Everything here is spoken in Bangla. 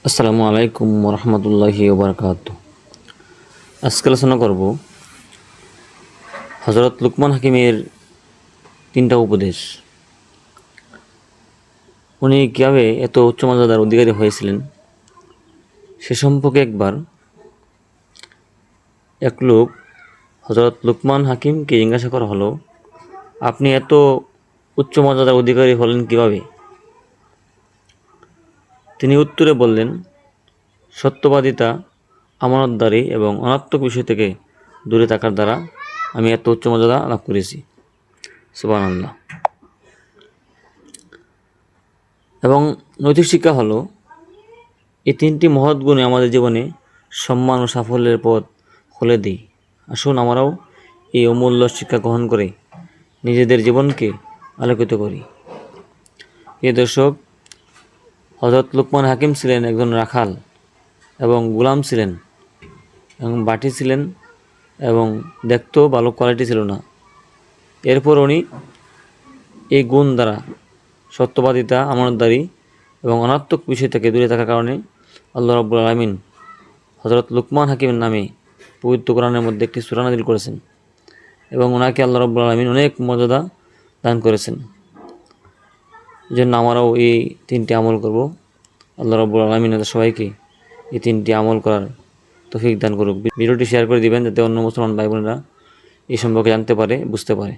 আসসালামু আলাইকুম রহমতুল্লাহি ওবরকাতুহ। আজকে আলোচনা করব হজরত লুকমান হাকিমের 3টা উপদেশ। উনি কীভাবে এত উচ্চ মর্যাদার অধিকারী হয়েছিলেন সে সম্পর্কে একবার এক লোক হজরত লুকমান হাকিমকে জিজ্ঞাসা করা হলো, আপনি এত উচ্চ মর্যাদার অধিকারী হলেন কিভাবে? তিনি উত্তরে বললেন, সত্যবাদিতা, আমানতদারি এবং অনাত্মক বিষয় থেকে দূরে থাকার দ্বারা আমি এত উচ্চ মর্যাদা লাভ করেছি। সুবহানাল্লাহ। এবং নৈতিক শিক্ষা হলো, এই 3টি মহৎ গুণে আমাদের জীবনে সম্মান ও সাফল্যের পথ খুলে দিই। আসুন আমরাও এই অমূল্য শিক্ষা গ্রহণ করে নিজেদের জীবনকে আলোকিত করি। প্রিয় দর্শক, হযরত লুকমান হাকিম ছিলেন একজন রাখাল এবং গোলাম ছিলেন এবং বাটি ছিলেন এবং দেখতেও ভালো কোয়ালিটি ছিল না। এরপর উনি এই গুণ দ্বারা সত্যবাদিতা, আমানতদারি এবং অনাত্মক বিষয় থেকে দূরে থাকার কারণে আল্লাহ রাব্বুল আলামিন হযরত লুকমান হাকিমের নামে পবিত্র কোরআনের মধ্যে একটি সূরা নাযিল করেছেন এবং ওনাকে আল্লাহ রাব্বুল আলামিন অনেক মর্যাদা দান করেছেন। এজন্য আমরাও এই 3টি আমল করব। আল্লাহ রাব্বুল আলামিন আমাদের সবাইকে এই 3টি আমল করার তৌফিক দান করুক। ভিডিওটি শেয়ার করে দিবেন যাতে অন্য মুসলমান ভাই বোনেরা এই সম্পর্কে জানতে পারে, বুঝতে পারে।